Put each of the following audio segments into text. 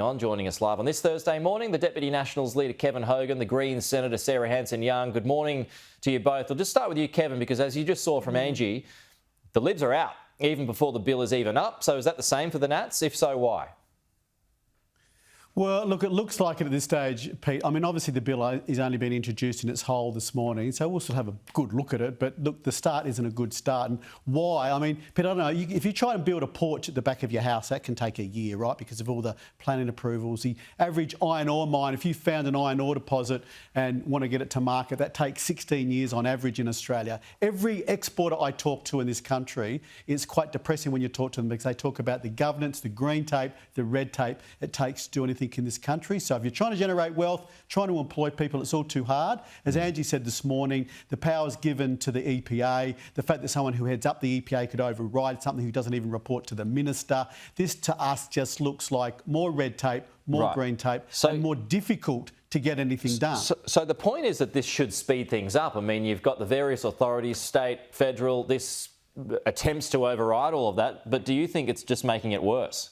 On joining us live on this Thursday morning, the Deputy Nationals leader Kevin Hogan, the Greens Senator Sarah Hanson-Young. Good morning to you both. I'll just start with you, Kevin, because as you just saw from Angie, the libs are out even before the bill is even up. So is that the same for the Nats? If so, why? Well, look, it looks like it at this stage, Pete. I mean, obviously the bill is only been introduced in its whole this morning, so we'll still have a good look at it. But look, the start isn't a good start. And why? I mean, Pete, I don't know. If you try and build a porch at the back of your house, that can take a year, right? Because of all the planning approvals. The average iron ore mine, if you found an iron ore deposit and want to get it to market, that takes 16 years on average in Australia. Every exporter I talk to in this country, it's quite depressing when you talk to them because they talk about the governance, the green tape, the red tape it takes to do anything in this country. So if you're trying to generate wealth, trying to employ people, it's all too hard. As Angie said this morning, the powers given to the EPA, the fact that someone who heads up the EPA could override something who doesn't even report to the minister, this to us just looks like more red tape, more green tape, and more difficult to get anything done. So the point is that this should speed things up. I mean, you've got the various authorities, state, federal, this attempts to override all of that, but do you think it's just making it worse?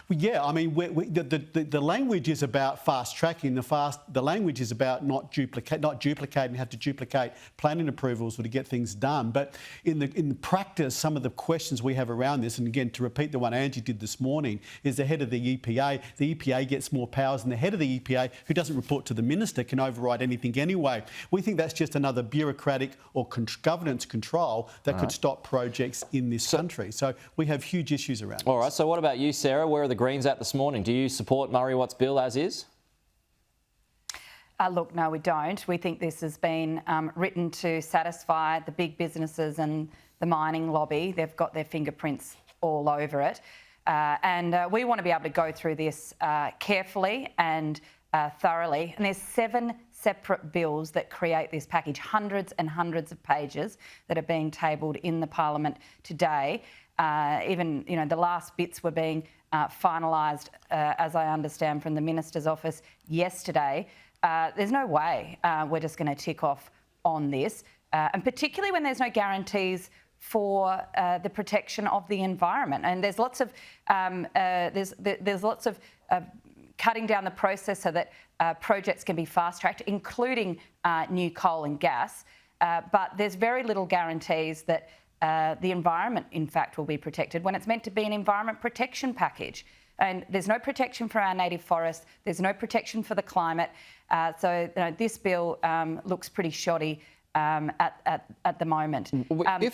Well, yeah, I mean, the language is about fast tracking. The language is about not duplicating, have to duplicate planning approvals to get things done. But in practice, some of the questions we have around this, and again, to repeat the one Angie did this morning, is the head of the EPA. The EPA gets more powers, and the head of the EPA, who doesn't report to the minister, can override anything anyway. We think that's just another bureaucratic or governance control that could stop projects in this country. So we have huge issues around All right, so what about you, Sarah? Where are the Greens at this morning? Do you support Murray Watt's bill as is? Look, no, we don't. We think this has been written to satisfy the big businesses and the mining lobby. They've got their fingerprints all over it. And we want to be able to go through this carefully and thoroughly. And there's 7 separate bills that create this package, hundreds and hundreds of pages that are being tabled in the Parliament today. Even, you know, the last bits were being finalised, as I understand, from the Minister's office yesterday. There's no way we're just going to tick off on this, and particularly when there's no guarantees for the protection of the environment. And there's lots of there's lots of cutting down the process so that projects can be fast-tracked, including new coal and gas. But there's very little guarantees that the environment, in fact, will be protected when it's meant to be an environment protection package. And there's no protection for our native forests. There's no protection for the climate. So this bill looks pretty shoddy at the moment.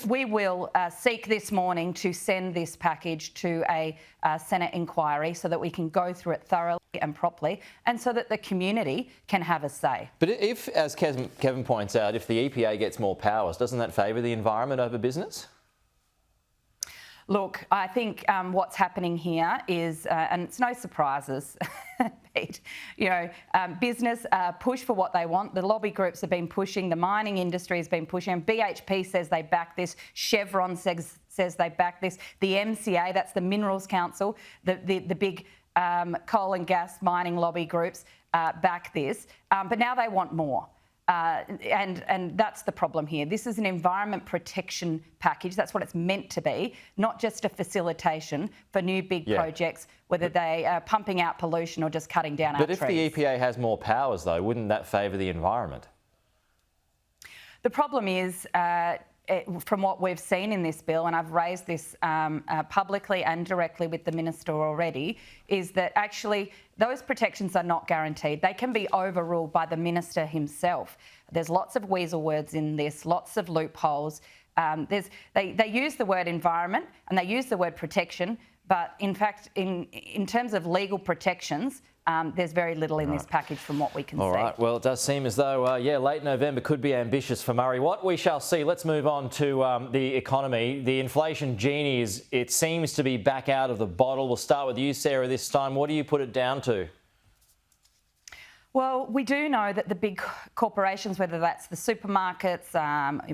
We will seek this morning to send this package to a Senate inquiry so that we can go through it thoroughly and properly, and so that the community can have a say. But if, as Kevin points out, if the EPA gets more powers, doesn't that favour the environment over business? Look, I think what's happening here is, and it's no surprises, Pete, you know, business push for what they want. The lobby groups have been pushing, the mining industry has been pushing, and BHP says they back this, Chevron says they back this, the MCA, that's the Minerals Council, the big coal and gas mining lobby groups back this, but now they want more. And that's the problem here. This is an environment protection package. That's what it's meant to be, not just a facilitation for new big projects, whether they are pumping out pollution or just cutting down our trees. But if the EPA has more powers, though, wouldn't that favour the environment? The problem is, from what we've seen in this bill, and I've raised this publicly and directly with the minister already, is that actually those protections are not guaranteed. They can be overruled by the minister himself. There's lots of weasel words in this, lots of loopholes. They use the word environment and they use the word protection, but in fact, in terms of legal protections, there's very little in this package from what we can see. All right, well, it does seem as though, late November could be ambitious for Murray Watt. We shall see. Let's move on to the economy. The inflation genie it seems to be back out of the bottle. We'll start with you, Sarah, this time. What do you put it down to? Well, we do know that the big corporations, whether that's the supermarkets,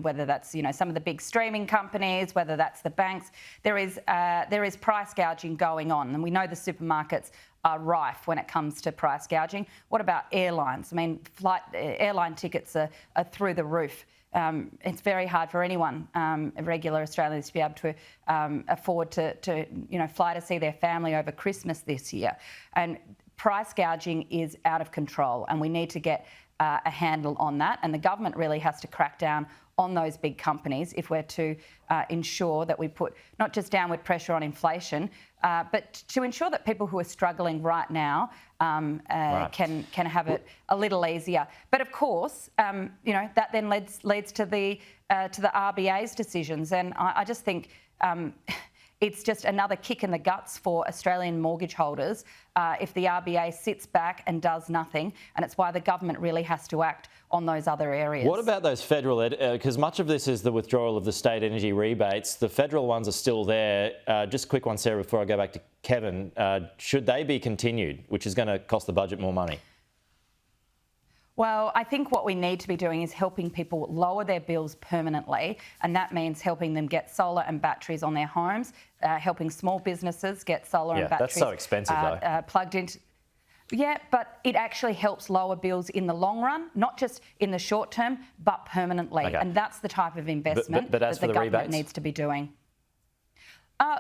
whether that's some of the big streaming companies, whether that's the banks, there is price gouging going on, and we know the supermarkets are rife when it comes to price gouging. What about airlines? I mean, airline tickets are through the roof it's very hard for anyone, regular Australians, to be able to afford to fly to see their family over Christmas this year. And price gouging is out of control, and we need to get a handle on that. And the government really has to crack down on those big companies if we're to ensure that we put not just downward pressure on inflation, but to ensure that people who are struggling right now can have it a little easier. But of course, that then leads to the RBA's decisions, and I just think it's just another kick in the guts for Australian mortgage holders if the RBA sits back and does nothing, and it's why the government really has to act on those other areas. What about those federal, because much of this is the withdrawal of the state energy rebates. The federal ones are still there. Just a quick one, Sarah, before I go back to Kevin. Should they be continued, which is going to cost the budget more money? Well, I think what we need to be doing is helping people lower their bills permanently, and that means helping them get solar and batteries on their homes, helping small businesses get solar and batteries. That's so expensive, though. Plugged into. Yeah, but it actually helps lower bills in the long run, not just in the short term, but permanently. Okay. And that's the type of investment but as that the government rebates? needs to be doing.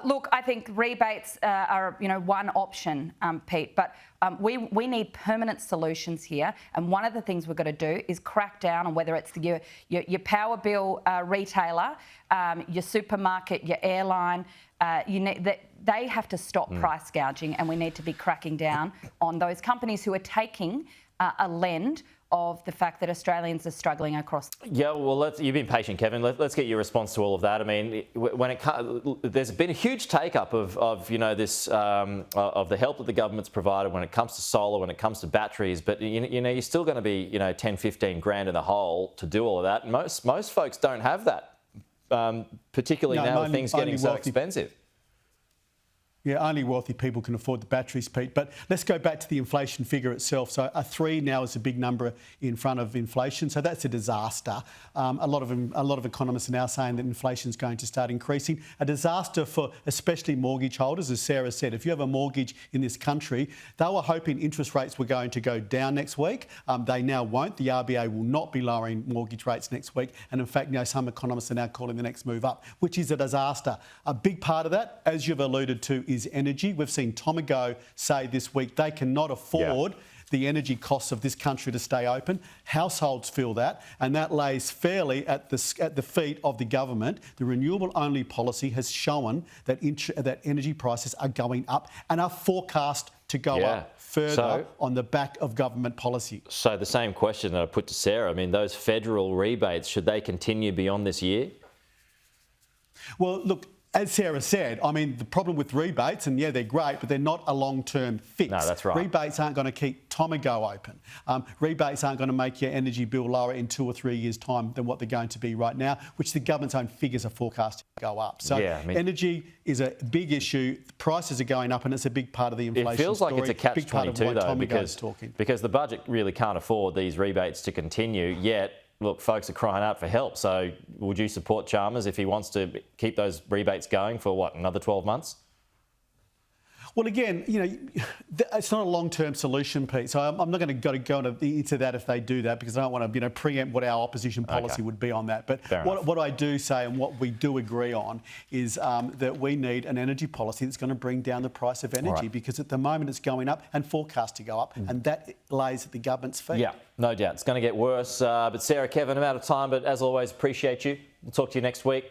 Look, I think rebates are one option, Pete, but we need permanent solutions here. And one of the things we've got to do is crack down on whether it's your power bill retailer, your supermarket, your airline. They have to stop price gouging, and we need to be cracking down on those companies who are taking a lend of the fact that Australians are struggling across. Yeah, well, you've been patient, Kevin. Let's get your response to all of that. I mean, there's been a huge take-up of this of the help that the government's provided when it comes to solar, when it comes to batteries. But you're still going to be 10, 15 grand in the hole to do all of that. Most folks don't have that, particularly now with things getting so expensive. Yeah, only wealthy people can afford the batteries, Pete. But let's go back to the inflation figure itself. So a 3 now is a big number in front of inflation. So that's a disaster. A lot of economists are now saying that inflation is going to start increasing. A disaster for especially mortgage holders, as Sarah said. If you have a mortgage in this country, they were hoping interest rates were going to go down next week. They now won't. The RBA will not be lowering mortgage rates next week. And in fact, some economists are now calling the next move up, which is a disaster. A big part of that, as you've alluded to, is energy. We've seen Tomago say this week they cannot afford the energy costs of this country to stay open. Households feel that, and that lays fairly at the feet of the government. The renewable-only policy has shown that energy prices are going up and are forecast to go up further on the back of government policy. So the same question that I put to Sarah, I mean, those federal rebates, should they continue beyond this year? Well, look, as Sarah said, I mean, the problem with rebates, and they're great, but they're not a long-term fix. No, that's right. Rebates aren't going to keep Tomago open. Rebates aren't going to make your energy bill lower in 2 or 3 years' time than what they're going to be right now, which the government's own figures are forecast to go up. So energy is a big issue. Prices are going up, and it's a big part of the inflation story. It feels like it's a catch-22, though, because the budget really can't afford these rebates to continue, yet look, folks are crying out for help. So would you support Chalmers if he wants to keep those rebates going for, another 12 months? Well, again, it's not a long-term solution, Pete. So I'm not going to go into that if they do that, because I don't want to, preempt what our opposition policy would be on that. But what I do say, and what we do agree on, is that we need an energy policy that's going to bring down the price of energy, because at the moment it's going up and forecast to go up, and that lays at the government's feet. Yeah, no doubt. It's going to get worse. But Sarah, Kevin, I'm out of time, but as always, appreciate you. We'll talk to you next week.